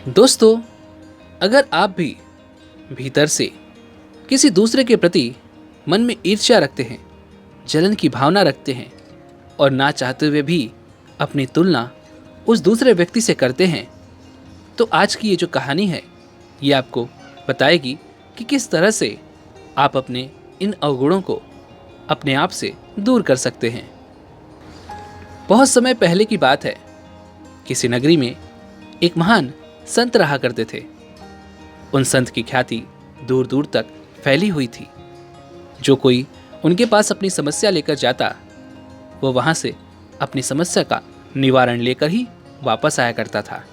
दोस्तों, अगर आप भी भीतर से किसी दूसरे के प्रति मन में ईर्ष्या रखते हैं, जलन की भावना रखते हैं और ना चाहते हुए भी अपनी तुलना उस दूसरे व्यक्ति से करते हैं, तो आज की ये जो कहानी है ये आपको बताएगी कि किस तरह से आप अपने इन अवगुणों को अपने आप से दूर कर सकते हैं। बहुत समय पहले की बात है। किसी नगरी में एक महान संत रहा करते थे। उन संत की ख्याति दूर दूर तक फैली हुई थी। जो कोई उनके पास अपनी समस्या लेकर जाता, वो वहां से अपनी समस्या का निवारण लेकर ही वापस आया करता था।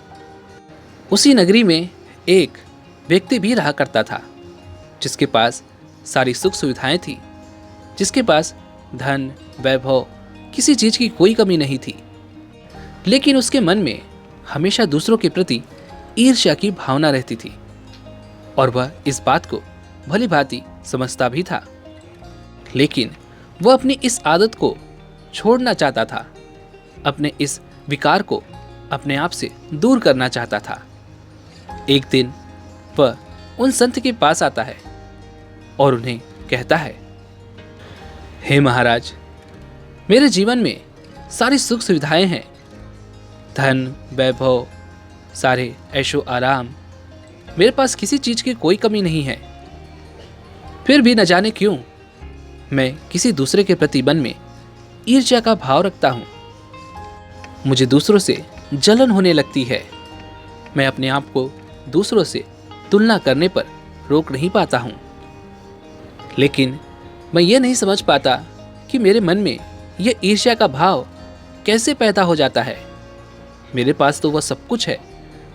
उसी नगरी में एक व्यक्ति भी रहा करता था, जिसके पास सारी सुख सुविधाएं थी, जिसके पास धन वैभव किसी चीज की कोई कमी नहीं थी। लेकिन उसके मन में हमेशा दूसरों के प्रति ईर्ष्या की भावना रहती थी और वह इस बात को भली भांति समझता भी था। लेकिन वह अपनी इस आदत को छोड़ना चाहता था, अपने इस विकार को अपने आप से दूर करना चाहता था। एक दिन वह उन संत के पास आता है और उन्हें कहता है, हे महाराज, मेरे जीवन में सारी सुख सुविधाएं हैं, धन वैभव, सारे ऐशो आराम, मेरे पास किसी चीज की कोई कमी नहीं है। फिर भी न जाने क्यों मैं किसी दूसरे के प्रति मन में ईर्ष्या का भाव रखता हूं। मुझे दूसरों से जलन होने लगती है। मैं अपने आप को दूसरों से तुलना करने पर रोक नहीं पाता हूं। लेकिन मैं ये नहीं समझ पाता कि मेरे मन में यह ईर्ष्या का भाव कैसे पैदा हो जाता है। मेरे पास तो वह सब कुछ है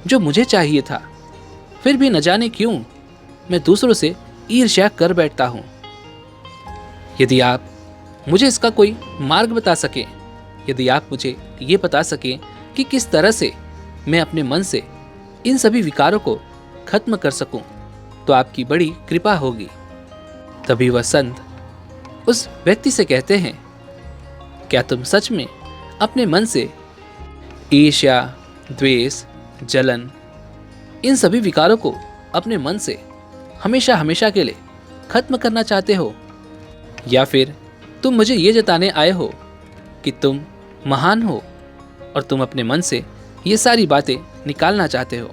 जो मुझे चाहिए था, फिर भी न जाने क्यों मैं दूसरों से ईर्ष्या कर बैठता हूं। यदि आप मुझे इसका कोई मार्ग बता सकें, यदि आप मुझे ये बता सकें कि किस तरह से मैं अपने मन से इन सभी विकारों को खत्म कर सकूं, तो आपकी बड़ी कृपा होगी। तभी वह संत उस व्यक्ति से कहते हैं, क्या तुम सच में अपने मन से ईर्ष्या, द्वेष, जलन, इन सभी विकारों को अपने मन से हमेशा हमेशा के लिए खत्म करना चाहते हो? या फिर तुम मुझे ये जताने आए हो कि तुम महान हो और तुम अपने मन से ये सारी बातें निकालना चाहते हो?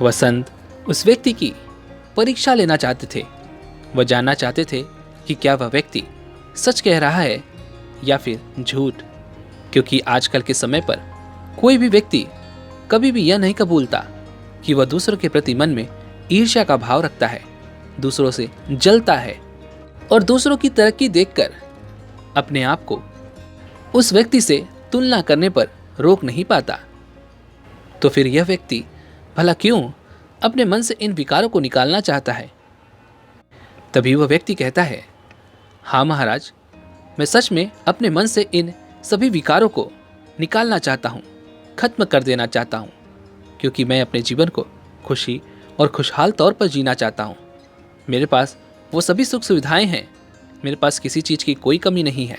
वह संत उस व्यक्ति की परीक्षा लेना चाहते थे। वह जानना चाहते थे कि क्या वह व्यक्ति सच कह रहा है या फिर झूठ, क्योंकि आजकल के समय पर कोई भी व्यक्ति कभी भी यह नहीं कबूलता कि वह दूसरों के प्रति मन में ईर्ष्या का भाव रखता है, दूसरों से जलता है और दूसरों की तरक्की देखकर अपने आप को उस व्यक्ति से तुलना करने पर रोक नहीं पाता। तो फिर यह व्यक्ति भला क्यों अपने मन से इन विकारों को निकालना चाहता है? तभी वह व्यक्ति कहता है, हाँ महाराज, मैं सच में अपने मन से इन सभी विकारों को निकालना चाहता हूँ, खत्म कर देना चाहता हूँ, क्योंकि मैं अपने जीवन को खुशी और खुशहाल तौर पर जीना चाहता हूँ। मेरे पास वो सभी सुख सुविधाएं हैं, मेरे पास किसी चीज़ की कोई कमी नहीं है।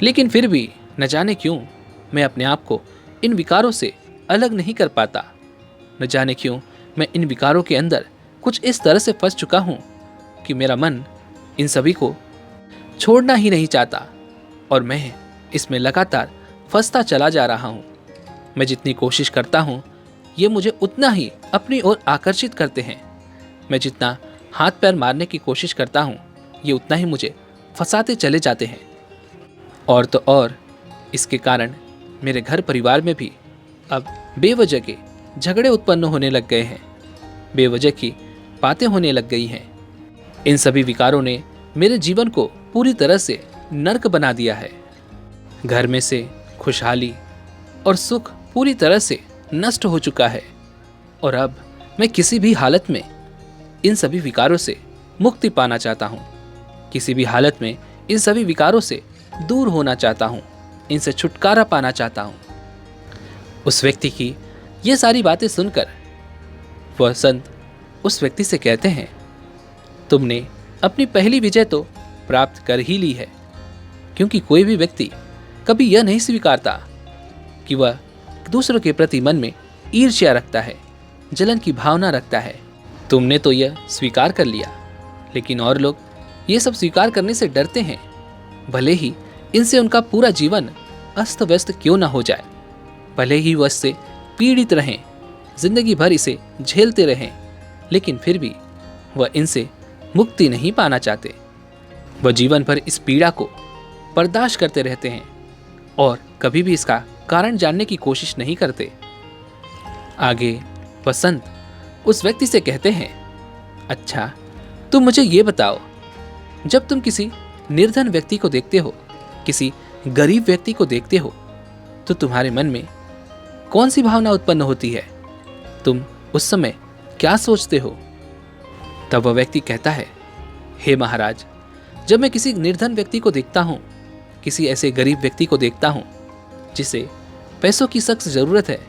लेकिन फिर भी न जाने क्यों मैं अपने आप को इन विकारों से अलग नहीं कर पाता। न जाने क्यों मैं इन विकारों के अंदर कुछ इस तरह से फंस चुका हूँ कि मेरा मन इन सभी को छोड़ना ही नहीं चाहता और मैं इसमें लगातार फंसता चला जा रहा हूँ। मैं जितनी कोशिश करता हूँ ये मुझे उतना ही अपनी ओर आकर्षित करते हैं। मैं जितना हाथ पैर मारने की कोशिश करता हूँ ये उतना ही मुझे फंसाते चले जाते हैं। और तो और इसके कारण मेरे घर परिवार में भी अब बेवजह के झगड़े उत्पन्न होने लग गए हैं, बेवजह की बातें होने लग गई हैं। इन सभी विकारों ने मेरे जीवन को पूरी तरह से नर्क बना दिया है। घर में से खुशहाली और सुख पूरी तरह से नष्ट हो चुका है और अब मैं किसी भी हालत में इन सभी विकारों से मुक्ति पाना चाहता हूँ। किसी भी हालत में इन सभी विकारों से दूर होना चाहता हूँ, इनसे छुटकारा पाना चाहता हूँ। उस व्यक्ति की ये सारी बातें सुनकर वह संत उस व्यक्ति से कहते हैं, तुमने अपनी पहली विजय तो प्राप्त कर ही ली है, क्योंकि कोई भी व्यक्ति कभी यह नहीं स्वीकारता कि वह दूसरों के प्रति मन में ईर्ष्या रखता है जलन की भावना रखता है। तुमने तो यह स्वीकार कर लिया, लेकिन और लोग ये सब स्वीकार करने से डरते हैं, भले ही इनसे उनका पूरा जीवन अस्त व्यस्त क्यों ना हो जाए, भले ही वह इससे पीड़ित रहें, जिंदगी भर इसे झेलते रहें, लेकिन फिर भी वह इनसे मुक्ति नहीं पाना चाहते। वह जीवन भर इस पीड़ा को बर्दाश्त करते रहते हैं और कभी भी इसका कारण जानने की कोशिश नहीं करते। आगे वसंत उस व्यक्ति से कहते हैं, अच्छा तुम मुझे ये बताओ, जब तुम किसी निर्धन व्यक्ति को देखते हो, किसी गरीब व्यक्ति को देखते हो, तो तुम्हारे मन में कौन सी भावना उत्पन्न होती है? तुम उस समय क्या सोचते हो? तब वह व्यक्ति कहता है, हे महाराज, जब मैं किसी निर्धन व्यक्ति को देखता हूँ, किसी ऐसे गरीब व्यक्ति को देखता हूँ जिसे पैसों की सख्त जरूरत है,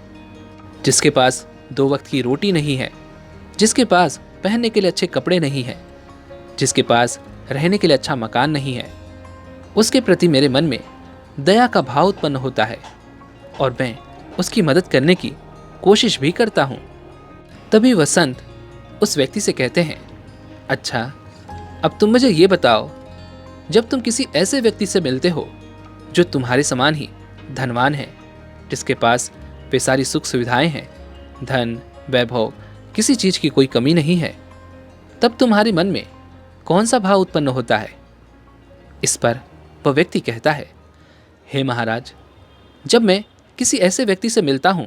जिसके पास 2 वक्त की रोटी नहीं है, जिसके पास पहनने के लिए अच्छे कपड़े नहीं हैं, जिसके पास रहने के लिए अच्छा मकान नहीं है, उसके प्रति मेरे मन में दया का भाव उत्पन्न होता है और मैं उसकी मदद करने की कोशिश भी करता हूँ। तभी वसंत उस व्यक्ति से कहते हैं, अच्छा अब तुम मुझे ये बताओ, जब तुम किसी ऐसे व्यक्ति से मिलते हो जो तुम्हारे समान ही धनवान है, जिसके पास वे सारी सुख सुविधाएं हैं, धन वैभव, किसी चीज की कोई कमी नहीं है, तब तुम्हारे मन में कौन सा भाव उत्पन्न होता है? इस पर वह व्यक्ति कहता है, हे महाराज, जब मैं किसी ऐसे व्यक्ति से मिलता हूं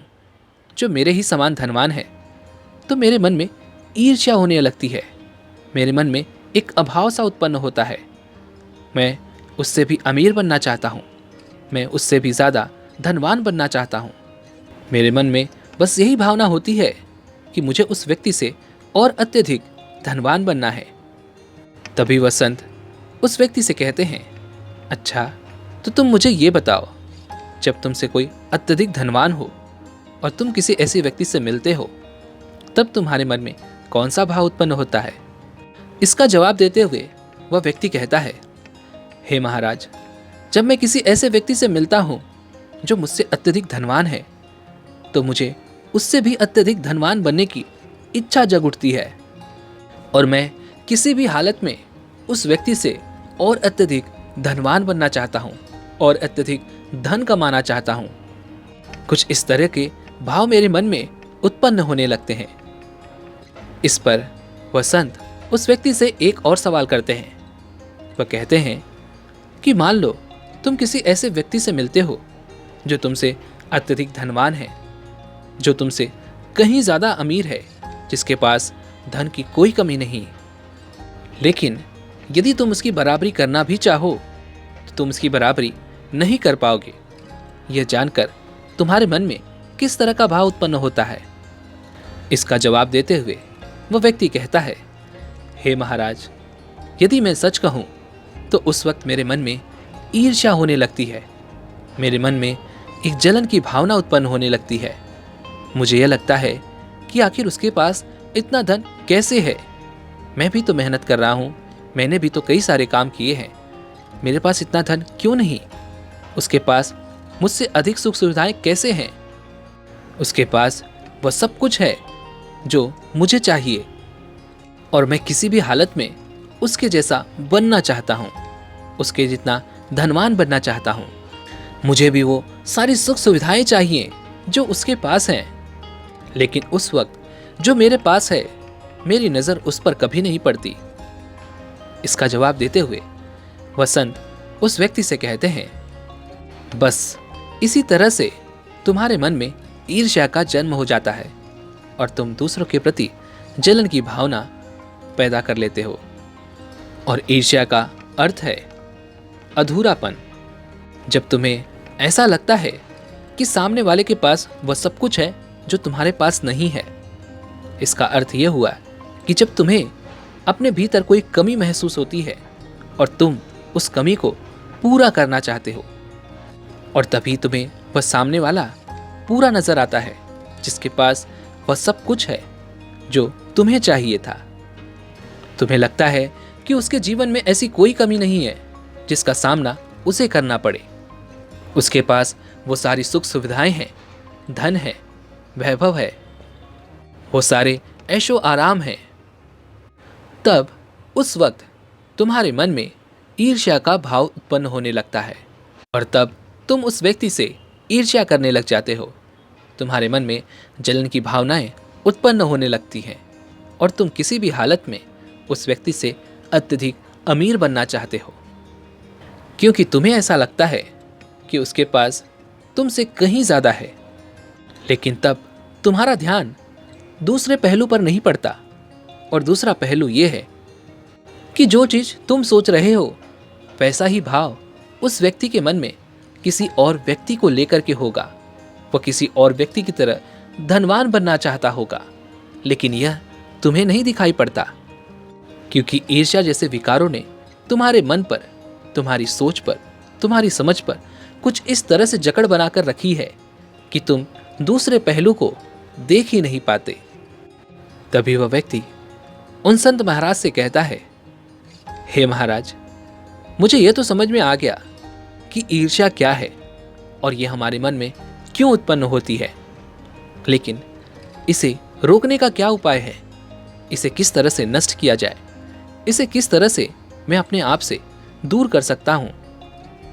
जो मेरे ही समान धनवान है, तो मेरे मन में ईर्ष्या होने लगती है, मेरे मन में एक अभाव सा उत्पन्न होता है। मैं उससे भी अमीर बनना चाहता हूँ, मैं उससे भी ज़्यादा धनवान बनना चाहता हूँ। मेरे मन में बस यही भावना होती है कि मुझे उस व्यक्ति से और अत्यधिक धनवान बनना है। तभी वसंत उस व्यक्ति से कहते हैं, अच्छा तो तुम मुझे ये बताओ, जब तुमसे कोई अत्यधिक धनवान हो और तुम किसी ऐसे व्यक्ति से मिलते हो, तब तुम्हारे मन में कौन सा भाव उत्पन्न होता है? इसका जवाब देते हुए वह व्यक्ति कहता है, हे महाराज, जब मैं किसी ऐसे व्यक्ति से मिलता हूँ जो मुझसे अत्यधिक धनवान है, तो मुझे उससे भी अत्यधिक धनवान बनने की इच्छा जग उठती है और मैं किसी भी हालत में उस व्यक्ति से और अत्यधिक धनवान बनना चाहता हूँ और अत्यधिक धन कमाना चाहता हूँ। कुछ इस तरह के भाव मेरे मन में उत्पन्न होने लगते हैं। इस पर वसंत उस व्यक्ति से एक और सवाल करते हैं। वह कहते हैं कि मान लो तुम किसी ऐसे व्यक्ति से मिलते हो जो तुमसे अत्यधिक धनवान है, जो तुमसे कहीं ज़्यादा अमीर है, जिसके पास धन की कोई कमी नहीं, लेकिन यदि तुम उसकी बराबरी करना भी चाहो तो तुम उसकी बराबरी नहीं कर पाओगे। यह जानकर तुम्हारे मन में किस तरह का भाव उत्पन्न होता है? इसका जवाब देते हुए वह व्यक्ति कहता है, हे महाराज, यदि मैं सच कहूँ तो उस वक्त मेरे मन में ईर्ष्या होने लगती है, मेरे मन में एक जलन की भावना उत्पन्न होने लगती है। मुझे यह लगता है कि आखिर उसके पास इतना धन कैसे है? मैं भी तो मेहनत कर रहा हूँ, मैंने भी तो कई सारे काम किए हैं, मेरे पास इतना धन क्यों नहीं? उसके पास मुझसे अधिक सुख सुविधाएं कैसे हैं? उसके पास वह सब कुछ है जो मुझे चाहिए और मैं किसी भी हालत में उसके जैसा बनना चाहता हूँ, उसके जितना धनवान बनना चाहता हूँ। मुझे भी वो सारी सुख सुविधाएं चाहिए जो उसके पास हैं, लेकिन उस वक्त जो मेरे पास है, मेरी नज़र उस पर कभी नहीं पड़ती। इसका जवाब देते हुए वसंत उस व्यक्ति से कहते हैं, बस इसी तरह से तुम्हारे मन में ईर्ष्या का जन्म हो जाता है और तुम दूसरों के प्रति जलन की भावना पैदा कर लेते हो। और ईर्ष्या का अर्थ है अधूरापन। जब तुम्हें ऐसा लगता है कि सामने वाले के पास वह सब कुछ है जो तुम्हारे पास नहीं है, इसका अर्थ यह हुआ कि जब तुम्हें अपने भीतर कोई कमी महसूस होती है और तुम उस कमी को पूरा करना चाहते हो, और तभी तुम्हें वह सामने वाला पूरा नजर आता है जिसके पास वह सब कुछ है जो तुम्हें चाहिए था। तुम्हें लगता है कि उसके जीवन में ऐसी कोई कमी नहीं है जिसका सामना उसे करना पड़े। उसके पास वो सारी सुख सुविधाएं हैं, धन है, वैभव है, वो सारे ऐशो आराम हैं। तब उस वक्त तुम्हारे मन में ईर्ष्या का भाव उत्पन्न होने लगता है और तब तुम उस व्यक्ति से ईर्ष्या करने लग जाते हो। तुम्हारे मन में जलन की भावनाएं उत्पन्न होने लगती हैं और तुम किसी भी हालत में उस व्यक्ति से अत्यधिक अमीर बनना चाहते हो, क्योंकि तुम्हें ऐसा लगता है कि उसके पास तुमसे कहीं ज़्यादा है। लेकिन तब तुम्हारा ध्यान दूसरे पहलू पर नहीं पड़ता, और दूसरा पहलू यह है कि जो चीज़ तुम सोच रहे हो वैसा ही भाव उस व्यक्ति के मन में किसी और व्यक्ति को लेकर के होगा। वह किसी और व्यक्ति की तरह धनवान बनना चाहता होगा, लेकिन यह तुम्हें नहीं दिखाई पड़ता, क्योंकि ईर्ष्या जैसे विकारों ने तुम्हारे मन पर, तुम्हारी सोच पर, तुम्हारी समझ पर कुछ इस तरह से जकड़ बनाकर रखी है कि तुम दूसरे पहलू को देख ही नहीं पाते। तभी वह व्यक्ति उन संत महाराज से कहता है, हे महाराज, मुझे यह तो समझ में आ गया कि ईर्ष्या क्या है और यह हमारे मन में क्यों उत्पन्न होती है, लेकिन इसे रोकने का क्या उपाय है? इसे किस तरह से नष्ट किया जाए? इसे किस तरह से मैं अपने आप से दूर कर सकता हूँ?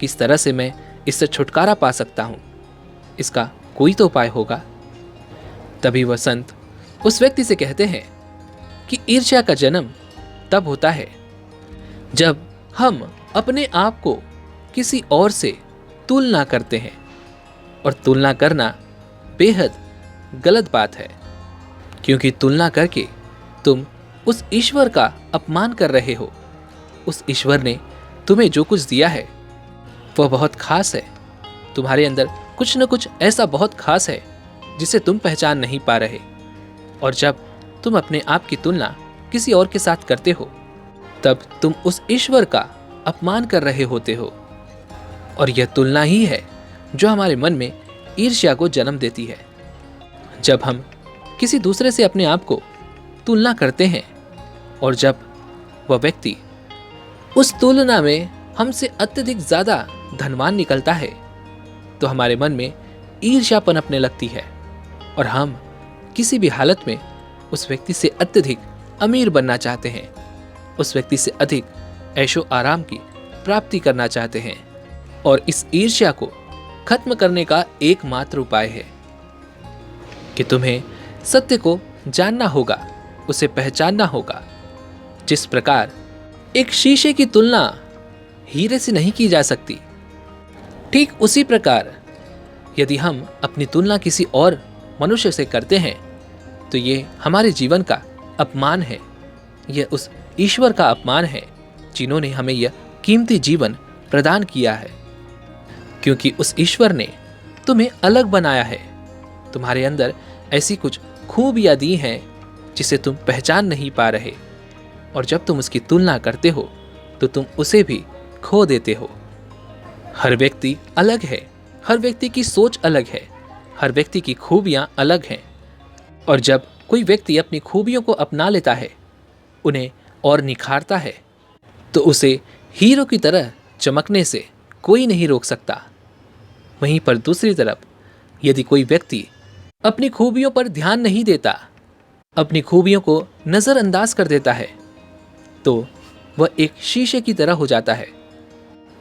किस तरह से मैं इससे छुटकारा पा सकता हूँ? इसका कोई तो उपाय होगा। तभी वह संत उस व्यक्ति से कहते हैं कि ईर्ष्या का जन्म तब होता है जब हम अपने आप को किसी और से तुलना करते हैं, और तुलना करना बेहद गलत बात है, क्योंकि तुलना करके तुम उस ईश्वर का अपमान कर रहे हो। उस ईश्वर ने तुम्हें जो कुछ दिया है वह बहुत खास है। तुम्हारे अंदर कुछ न कुछ ऐसा बहुत खास है जिसे तुम पहचान नहीं पा रहे, और जब तुम अपने आप की तुलना किसी और के साथ करते हो तब तुम उस ईश्वर का अपमान कर रहे होते हो। और यह तुलना ही है जो हमारे मन में ईर्ष्या को जन्म देती है। जब हम किसी दूसरे से अपने आप को तुलना करते हैं और जब वह व्यक्ति उस तुलना में हमसे अत्यधिक ज़्यादा धनवान निकलता है तो हमारे मन में ईर्ष्या पनपने लगती है और हम किसी भी हालत में उस व्यक्ति से अत्यधिक अमीर बनना चाहते हैं, उस व्यक्ति से अधिक ऐशो आराम की प्राप्ति करना चाहते हैं। और इस ईर्ष्या को खत्म करने का एकमात्र उपाय है कि तुम्हें सत्य को जानना होगा, उसे पहचानना होगा। जिस प्रकार एक शीशे की तुलना हीरे से नहीं की जा सकती, ठीक उसी प्रकार यदि हम अपनी तुलना किसी और मनुष्य से करते हैं तो ये हमारे जीवन का अपमान है। यह उस ईश्वर का अपमान है जिन्होंने हमें यह कीमती जीवन प्रदान किया है, क्योंकि उस ईश्वर ने तुम्हें अलग बनाया है। तुम्हारे अंदर ऐसी कुछ खूबियां दी हैं जिसे तुम पहचान नहीं पा रहे, और जब तुम उसकी तुलना करते हो तो तुम उसे भी खो देते हो। हर व्यक्ति अलग है, हर व्यक्ति की सोच अलग है, हर व्यक्ति की खूबियां अलग हैं, और जब कोई व्यक्ति अपनी खूबियों को अपना लेता है, उन्हें और निखारता है, तो उसे हीरो की तरह चमकने से कोई नहीं रोक सकता। वहीं पर दूसरी तरफ यदि कोई व्यक्ति अपनी खूबियों पर ध्यान नहीं देता, अपनी खूबियों को नज़रअंदाज कर देता है, तो वह एक शीशे की तरह हो जाता है,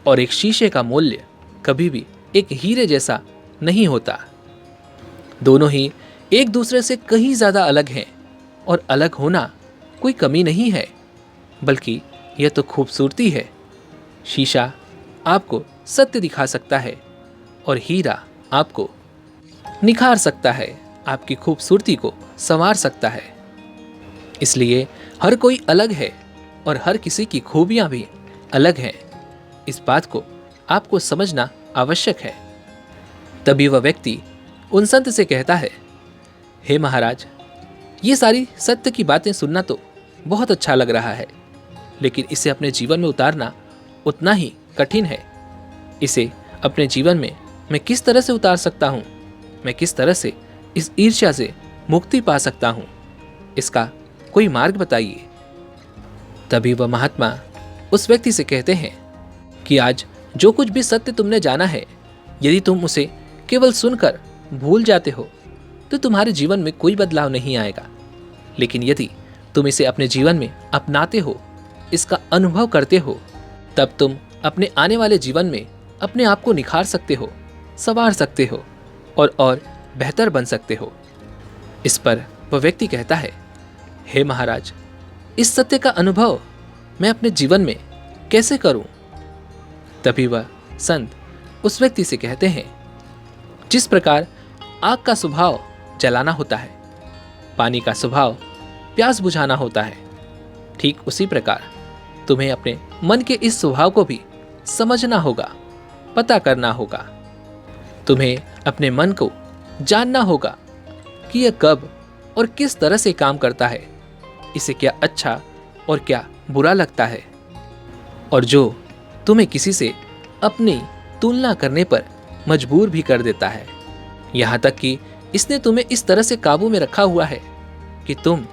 और एक शीशे का मूल्य कभी भी एक हीरे जैसा नहीं होता। दोनों ही एक दूसरे से कहीं ज़्यादा अलग हैं, और अलग होना कोई कमी नहीं है, बल्कि यह तो खूबसूरती है। शीशा आपको सत्य दिखा सकता है और हीरा आपको निखार सकता है, आपकी खूबसूरती को संवार सकता है। इसलिए हर कोई अलग है और हर किसी की खूबियां भी अलग हैं। इस बात को आपको समझना आवश्यक है। तभी वह व्यक्ति उन संत से कहता है, हे महाराज, ये सारी सत्य की बातें सुनना तो बहुत अच्छा लग रहा है, लेकिन इसे अपने जीवन में उतारना उतना ही कठिन है। इसे अपने जीवन में मैं किस तरह से उतार सकता हूँ? मैं किस तरह से इस ईर्ष्या से मुक्ति पा सकता हूँ? इसका कोई मार्ग बताइए। तभी वह महात्मा उस व्यक्ति से कहते हैं कि आज जो कुछ भी सत्य तुमने जाना है, यदि तुम उसे केवल सुनकर भूल जाते हो तो तुम्हारे जीवन में कोई बदलाव नहीं आएगा। लेकिन यदि तुम इसे अपने जीवन में अपनाते हो, इसका अनुभव करते हो, तब तुम अपने आने वाले जीवन में अपने आप को निखार सकते हो, संवार सकते हो और बेहतर बन सकते हो। इस पर वह व्यक्ति कहता है, हे महाराज, इस सत्य का अनुभव मैं अपने जीवन में कैसे करूं? तभी वह संत उस व्यक्ति से कहते हैं, जिस प्रकार आग का स्वभाव जलाना होता है, पानी का स्वभाव प्यास बुझाना होता है, ठीक उसी प्रकार तुम्हें अपने मन के इस स्वभाव को भी समझना होगा, पता करना होगा। तुम्हें अपने मन को जानना होगा कि यह कब और किस तरह से काम करता है, इसे क्या अच्छा और क्या बुरा लगता है, और जो तुम्हें किसी से अपनी तुलना करने पर मजबूर भी कर देता है। यहाँ तक कि इसने तुम्हें इस तरह से काबू में रखा हुआ है कि तुम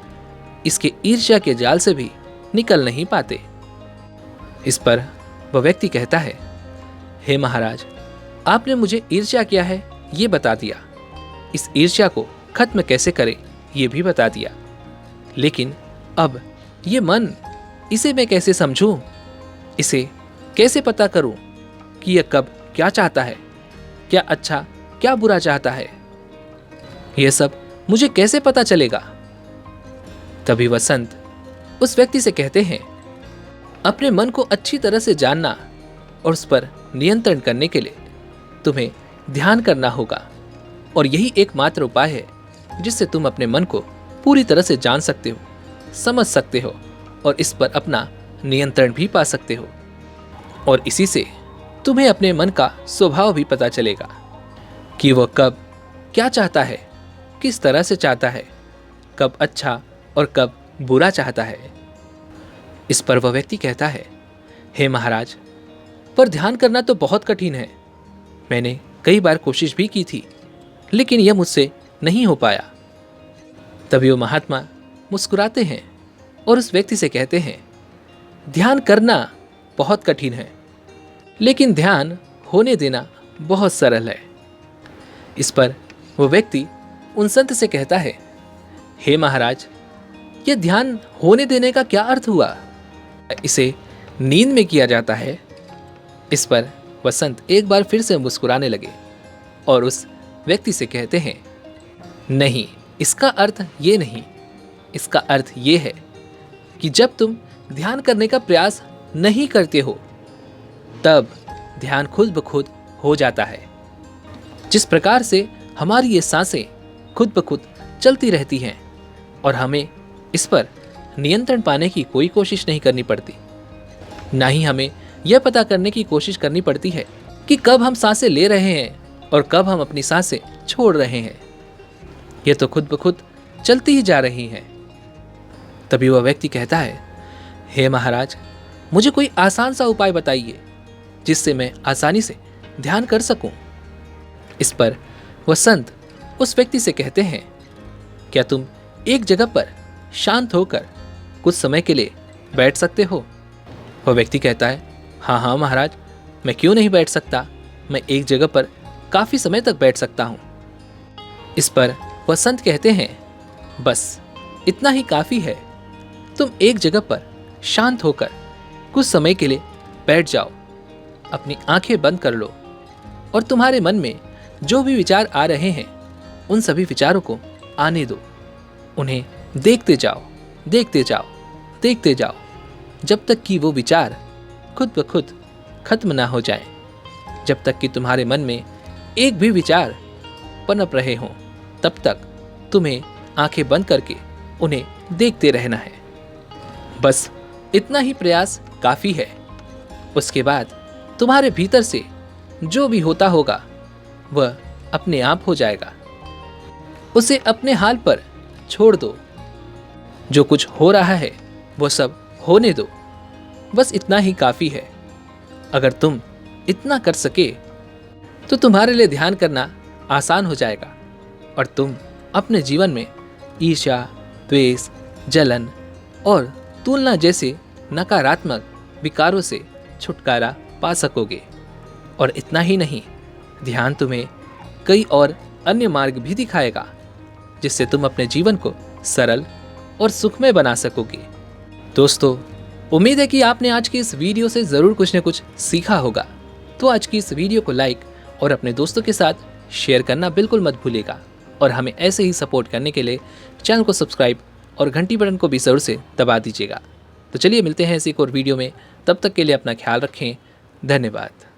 इसके ईर्ष्या के जाल से भी निकल नहीं पाते। इस पर वह व्यक्ति कहता है, हे महाराज, आपने मुझे ईर्ष्या क्या है ये बता दिया, इस ईर्ष्या को खत्म कैसे करें ये भी बता दिया, लेकिन अब ये मन, इसे मैं कैसे समझूं, इसे कैसे पता करूं कि यह कब क्या चाहता है, क्या अच्छा क्या बुरा चाहता है, यह सब मुझे कैसे पता चलेगा? तभी वह संत उस व्यक्ति से कहते हैं, अपने मन को अच्छी तरह से जानना और उस पर नियंत्रण करने के लिए तुम्हें ध्यान करना होगा, और यही एकमात्र उपाय है जिससे तुम अपने मन को पूरी तरह से जान सकते हो, समझ सकते हो और इस पर अपना नियंत्रण भी पा सकते हो। और इसी से तुम्हें अपने मन का स्वभाव भी पता चलेगा कि वह कब क्या चाहता है, किस तरह से चाहता है, कब अच्छा और कब बुरा चाहता है। इस पर वह व्यक्ति कहता है, हे महाराज, पर ध्यान करना तो बहुत कठिन है। मैंने कई बार कोशिश भी की थी, लेकिन यह मुझसे नहीं हो पाया। तभी वो महात्मा मुस्कुराते हैं और उस व्यक्ति से कहते हैं, ध्यान करना बहुत कठिन है, लेकिन ध्यान होने देना बहुत सरल है। इस पर वो व्यक्ति उन संत से कहता है, हे महाराज, यह ध्यान होने देने का क्या अर्थ हुआ? इसे नींद में किया जाता है। इस पर वह संत एक बार फिर से मुस्कुराने लगे और उस व्यक्ति से कहते हैं, नहीं, इसका अर्थ ये नहीं, इसका अर्थ ये है कि जब तुम ध्यान करने का प्रयास नहीं करते हो, तब ध्यान खुद ब खुद हो जाता है। जिस प्रकार से हमारी ये सांसें खुद ब खुद चलती रहती हैं और हमें इस पर नियंत्रण पाने की कोई कोशिश नहीं करनी पड़ती, ना ही हमें यह पता करने की कोशिश करनी पड़ती है कि कब हम सांसें ले रहे हैं और कब हम अपनी सांसें छोड़ रहे हैं। ये तो खुद ब खुद चलती ही जा रही हैं। तभी वह व्यक्ति कहता है, हे महाराज, मुझे कोई आसान सा उपाय बताइए जिससे मैं आसानी से ध्यान कर सकूं। इस पर वह संत उस व्यक्ति से कहते हैं, क्या तुम एक जगह पर शांत होकर कुछ समय के लिए बैठ सकते हो? वह व्यक्ति कहता है, हाँ हाँ महाराज, मैं क्यों नहीं बैठ सकता, मैं एक जगह पर काफी समय तक बैठ सकता हूं। इस पर वह संत कहते हैं, बस इतना ही काफी है, तुम एक जगह पर शांत होकर कुछ समय के लिए बैठ जाओ, अपनी आंखें बंद कर लो और तुम्हारे मन में जो भी विचार आ रहे हैं उन सभी विचारों को आने दो, उन्हें देखते जाओ, देखते जाओ, देखते जाओ, जब तक कि वो विचार खुद ब खुद खत्म ना हो जाए, जब तक कि तुम्हारे मन में एक भी विचार पनप रहे हों, तब तक तुम्हें आंखें बंद करके उन्हें देखते रहना है। बस इतना ही प्रयास काफी है। उसके बाद तुम्हारे भीतर से जो भी होता होगा वह अपने आप हो जाएगा। उसे अपने हाल पर छोड़ दो। जो कुछ हो रहा है वो सब होने दो। बस इतना ही काफी है। अगर तुम इतना कर सके तो तुम्हारे लिए ध्यान करना आसान हो जाएगा और तुम अपने जीवन में ईर्ष्या, द्वेष, जलन और तुलना जैसे नकारात्मक विकारों से छुटकारा पा सकोगे। और इतना ही नहीं, ध्यान तुम्हें कई और अन्य मार्ग भी दिखाएगा जिससे तुम अपने जीवन को सरल और सुखमय बना सकोगे। दोस्तों, उम्मीद है कि आपने आज की इस वीडियो से ज़रूर कुछ न कुछ सीखा होगा। तो आज की इस वीडियो को लाइक और अपने दोस्तों के साथ शेयर करना बिल्कुल मत भूलिएगा। और हमें ऐसे ही सपोर्ट करने के लिए चैनल को सब्सक्राइब और घंटी बटन को भी ज़रूर से दबा दीजिएगा। तो चलिए मिलते हैं ऐसी एक और वीडियो में। तब तक के लिए अपना ख्याल रखें। धन्यवाद।